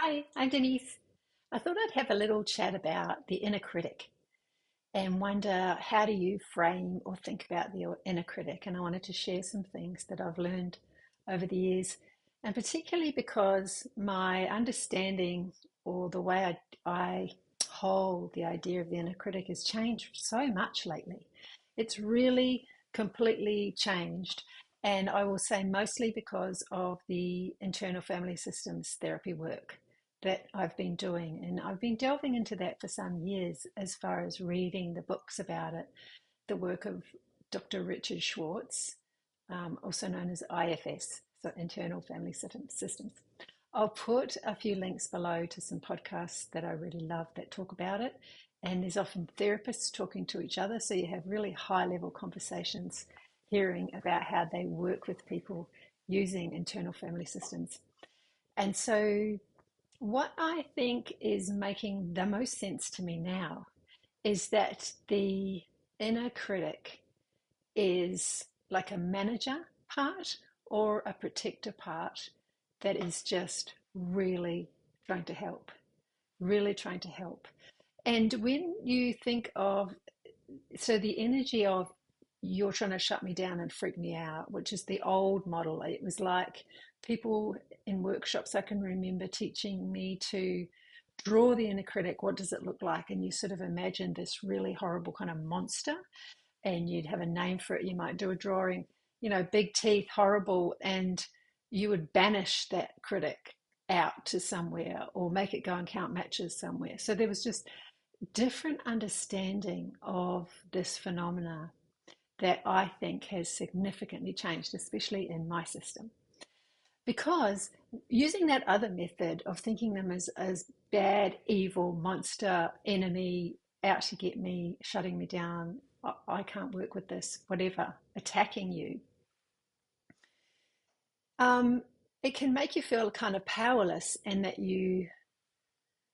Hi, I'm Denise. I thought I'd have a little chat about the inner critic and wonder how do you frame or think about the inner critic? And I wanted to share some things that I've learned over the years, and particularly because my understanding or the way I hold the idea of the inner critic has changed so much lately. It's really completely changed. And I will say mostly because of the internal family systems therapy work that I've been doing. And I've been delving into that for some years as far as reading the books about it, the work of Dr. Richard Schwartz, also known as IFS, so Internal Family Systems. I'll put a few links below to some podcasts that I really love that talk about it. And there's often therapists talking to each other, so you have really high level conversations hearing about how they work with people using internal family systems. And so what I think is making the most sense to me now is that the inner critic is like a manager part or a protector part that is just really trying to help, really trying to help. And when you think of, so the energy of you're trying to shut me down and freak me out, which is the old model. It was like people in workshops, I can remember teaching me to draw the inner critic. What does it look like? And you sort of imagine this really horrible kind of monster, and you'd have a name for it. You might do a drawing, big teeth, horrible, and you would banish that critic out to somewhere or make it go and count matches somewhere. So there was just different understanding of this phenomena that I think has significantly changed, especially in my system. Because using that other method of thinking them as bad, evil, monster, enemy, out to get me, shutting me down, I can't work with this, whatever, attacking you, um, it can make you feel kind of powerless and that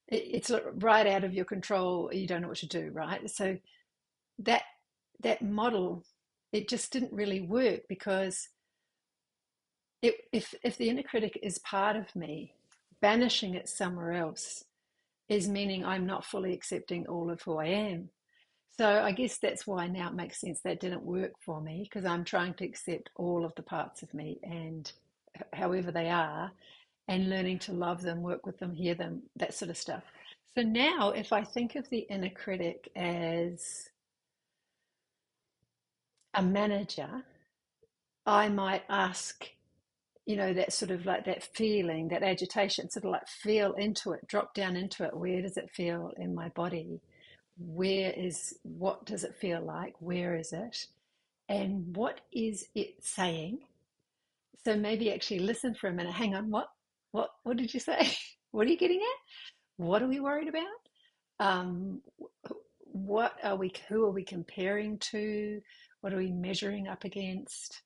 it's right out of your control. You don't know what to do, right? So that that model, it just didn't really work because if the inner critic is part of me, banishing it somewhere else is meaning I'm not fully accepting all of who I am. So I guess that's why now it makes sense that didn't work for me because I'm trying to accept all of the parts of me and however they are and learning to love them, work with them, hear them, that sort of stuff. So now if I think of the inner critic as a manager, I might ask, that sort of like that feeling, that agitation, sort of like feel into it, drop down into it. Where does it feel in my body? What does it feel like? Where is it? And what is it saying? So maybe actually listen for a minute. Hang on, what did you say? What are you getting at? What are we worried about? Um, who are we comparing to? What are we measuring up against?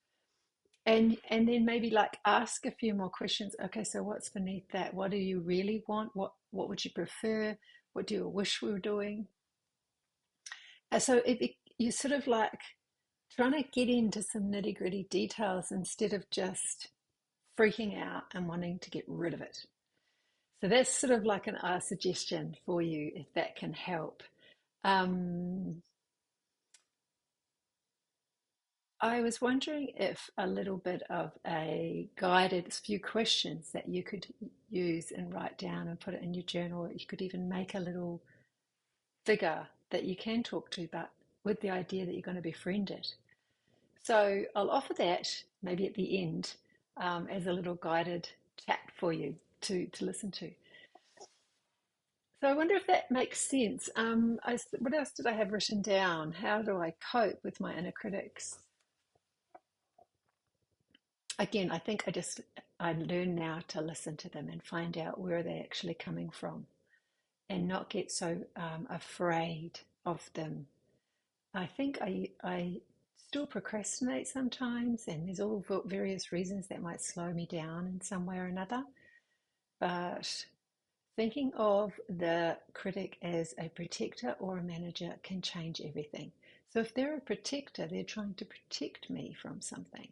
And then maybe like ask a few more questions. Okay, so what's beneath that? What do you really want? What would you prefer? What do you wish we were doing? So you're sort of like trying to get into some nitty gritty details instead of just freaking out and wanting to get rid of it. So that's sort of like a suggestion for you if that can help. Um, I was wondering if a little bit of a guided few questions that you could use and write down and put it in your journal. You could even make a little figure that you can talk to, but with the idea that you're going to befriend it. So I'll offer that maybe at the end as a little guided chat for you to listen to. So I wonder if that makes sense. What else did I have written down? How do I cope with my inner critics? Again, I think I learn now to listen to them and find out where they're actually coming from and not get so afraid of them. I think I still procrastinate sometimes, and there's all various reasons that might slow me down in some way or another. But thinking of the critic as a protector or a manager can change everything. So if they're a protector, they're trying to protect me from something.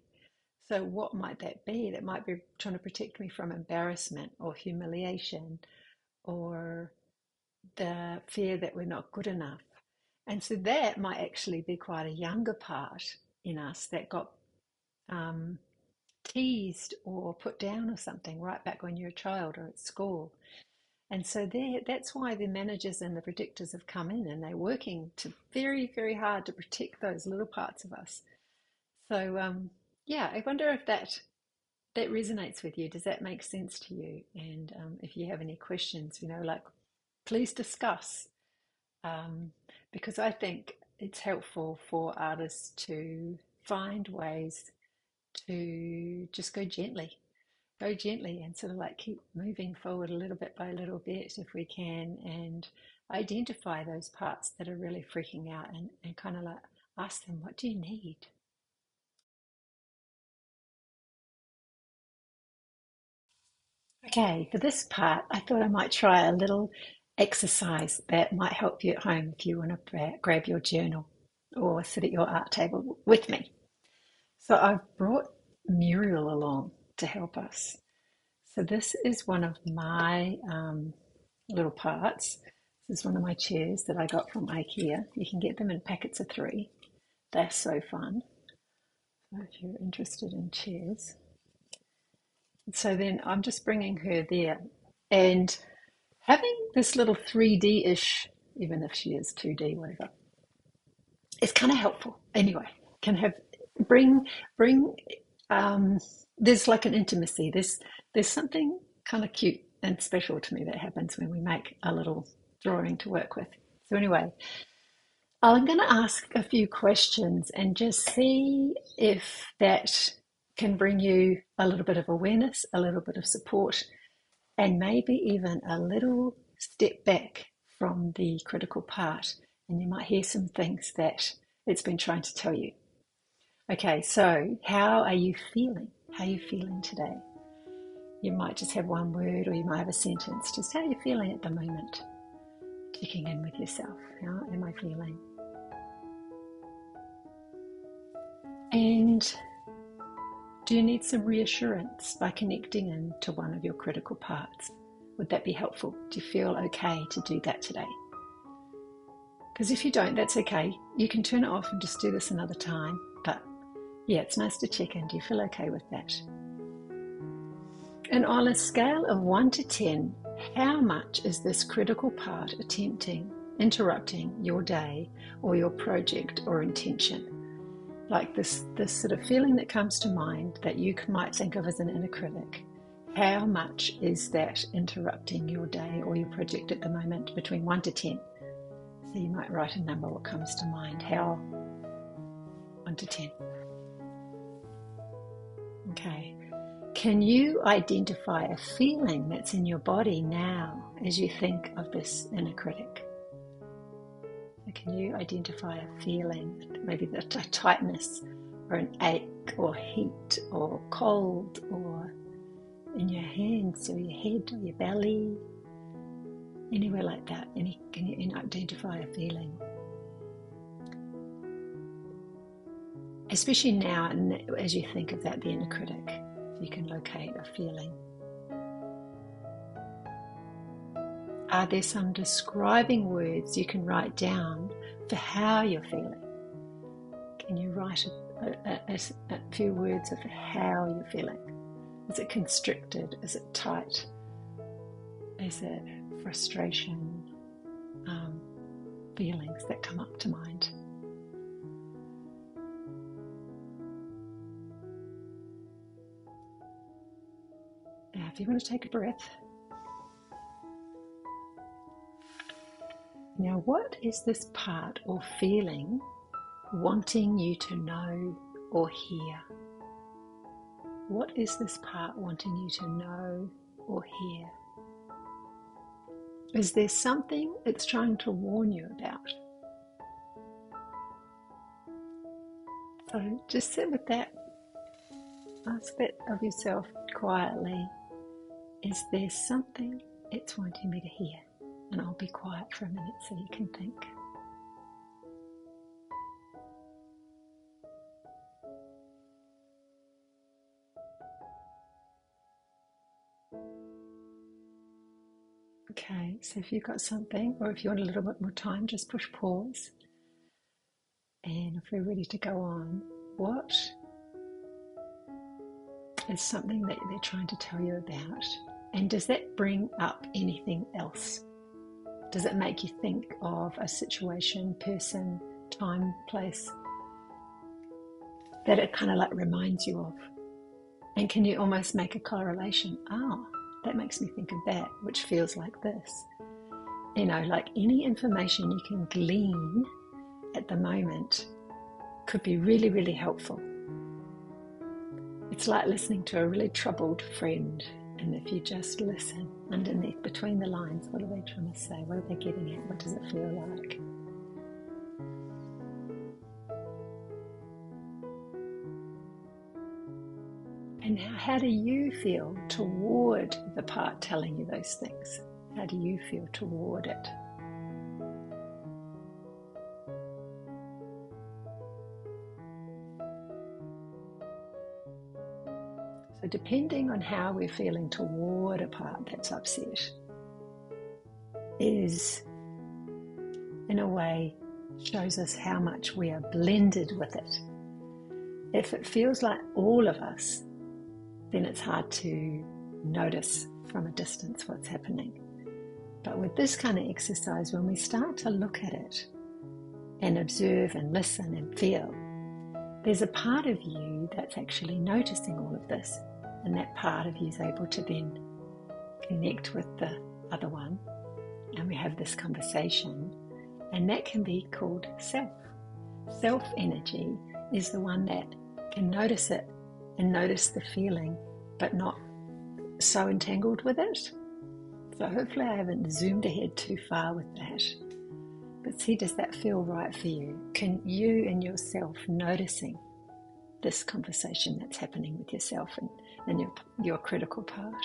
So what might that be? That might be trying to protect me from embarrassment or humiliation or the fear that we're not good enough. And so that might actually be quite a younger part in us that got um, teased or put down or something right back when you're a child or at school. And so that's why the managers and the predictors have come in and they're working to very, very hard to protect those little parts of us. So yeah, I wonder if that resonates with you. Does that make sense to you? And if you have any questions, like please discuss, um, because I think it's helpful for artists to find ways to just go gently and sort of like keep moving forward a little bit by little bit if we can, and identify those parts that are really freaking out and kind of like ask them, what do you need? Okay, for this part, I thought I might try a little exercise that might help you at home if you want to grab your journal or sit at your art table with me. So I've brought Muriel along to help us. So this is one of my little parts. This is one of my chairs that I got from IKEA. You can get them in packets of 3. They're so fun. So if you're interested in chairs. So then I'm just bringing her there. And having this little 3D-ish, even if she is 2D, whatever, it's kind of helpful. Anyway, can have bring there's like an intimacy. There's something kind of cute and special to me that happens when we make a little drawing to work with. So anyway, I'm going to ask a few questions and just see if that can bring you a little bit of awareness, a little bit of support, and maybe even a little step back from the critical part. And you might hear some things that it's been trying to tell you. Okay, so how are you feeling? How are you feeling today? You might just have one word or you might have a sentence. Just how are you feeling at the moment? Checking in with yourself. How am I feeling? And do you need some reassurance by connecting into one of your critical parts? Would that be helpful? Do you feel okay to do that today? Because if you don't, that's okay. You can turn it off and just do this another time. But yeah, it's nice to check in. Do you feel okay with that? And on a scale of 1 to 10, how much is this critical part interrupting your day or your project or intention? Like this sort of feeling that comes to mind that you might think of as an inner critic. How much is that interrupting your day or your project at the moment, between 1 to 10? So you might write a number, what comes to mind. How? 1 to 10. Okay. Can you identify a feeling that's in your body now as you think of this inner critic? Can you identify a feeling, maybe a tightness or an ache or heat or cold, or in your hands or your head or your belly, anywhere like that? Can you identify a feeling? Especially now, as you think of that, the inner critic, you can locate a feeling. Are there some describing words you can write down for how you're feeling? Can you write a few words of how you're feeling? Is it constricted? Is it tight? Is it frustration? Feelings that come up to mind. Now, if you want to take a breath. Now, what is this part or feeling wanting you to know or hear? What is this part wanting you to know or hear? Is there something it's trying to warn you about? So just sit with that. Ask that of yourself quietly. Is there something it's wanting me to hear? And I'll be quiet for a minute so you can think. Okay, so if you've got something, or if you want a little bit more time, just push pause. And if we're ready to go on, what is something that they're trying to tell you about? And does that bring up anything else? Does it make you think of a situation, person, time, place that it kind of like reminds you of? And can you almost make a correlation? Oh, that makes me think of that, which feels like this. You know, like any information you can glean at the moment could be really, really helpful. It's like listening to a really troubled friend. And if you just listen underneath, between the lines, what are they trying to say? What are they getting at? What does it feel like? And how do you feel toward the part telling you those things? How do you feel toward it? So depending on how we're feeling toward a part that's upset is, in a way, shows us how much we are blended with it. If it feels like all of us, then it's hard to notice from a distance what's happening. But with this kind of exercise, when we start to look at it and observe and listen and feel, there's a part of you that's actually noticing all of this, and that part of you is able to then connect with the other one, and we have this conversation, and that can be called self. Self energy is the one that can notice it and notice the feeling, but not so entangled with it. So hopefully I haven't zoomed ahead too far with that. But see, does that feel right for you? Can you and yourself noticing this conversation that's happening with yourself and your critical part?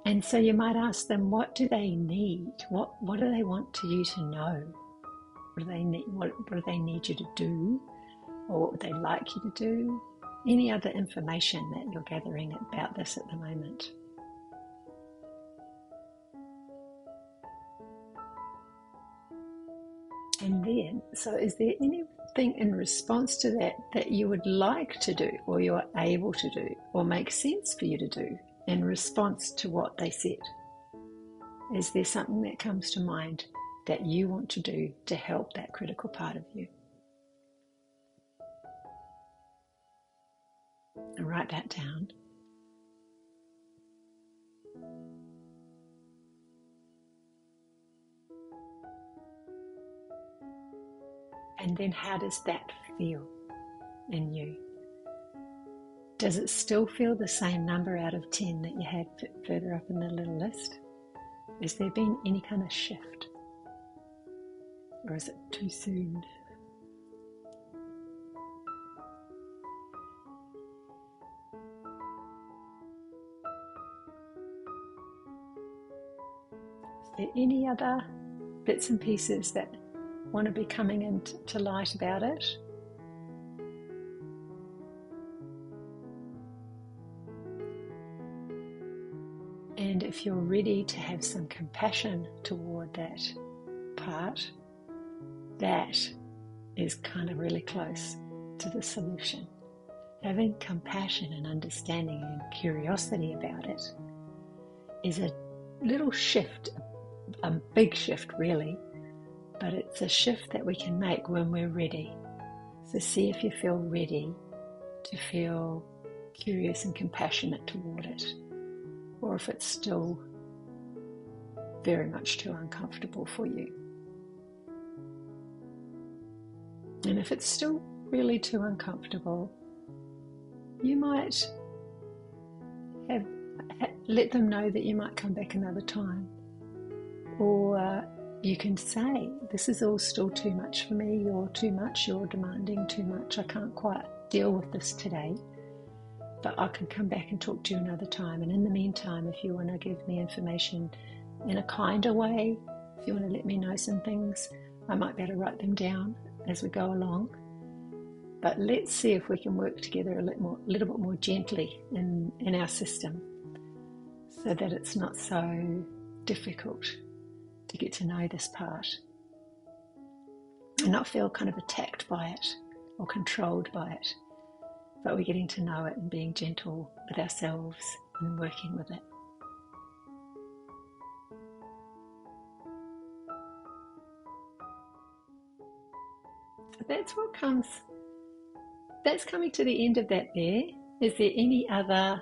And so you might ask them, what do they need? What do they want you to know? What do they need? What do they need you to do? Or what would they like you to do? Any other information that you're gathering about this at the moment? And then, so is there anything in response to that you would like to do, or you're able to do, or makes sense for you to do in response to what they said? Is there something that comes to mind that you want to do to help that critical part of you? And write that down. And then how does that feel in you? Does it still feel the same number out of 10 that you had further up in the little list? Has there been any kind of shift? Or is it too soon? Is there any other bits and pieces that want to be coming into light about it? And if you're ready to have some compassion toward that part, that is kind of really close to the solution. Having compassion and understanding and curiosity about it is a little shift, a big shift really, but it's a shift that we can make when we're ready. So see if you feel ready to feel curious and compassionate toward it, or if it's still very much too uncomfortable for you. And if it's still really too uncomfortable, you might let them know that you might come back another time. Or you can say, this is all still too much for me, you're too much, you're demanding too much, I can't quite deal with this today, but I can come back and talk to you another time. And in the meantime, if you want to give me information in a kinder way, if you want to let me know some things, I might be able to write them down as we go along. But let's see if we can work together a little bit more gently in our system, so that it's not so difficult to get to know this part and not feel kind of attacked by it or controlled by it, but we're getting to know it and being gentle with ourselves and working with it. So that's coming to the end of that there. Is there any other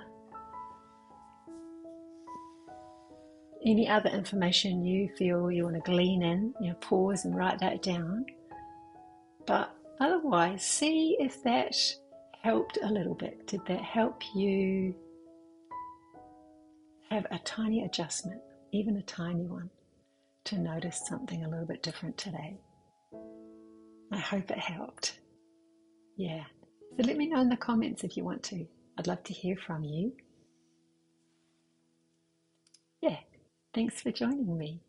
information you feel you want to glean in? Pause and write that down. But otherwise, see if that helped a little bit. Did that help you have a tiny adjustment, even a tiny one, to notice something a little bit different today? I hope it helped. Yeah. So let me know in the comments if you want to. I'd love to hear from you. Yeah. Thanks for joining me.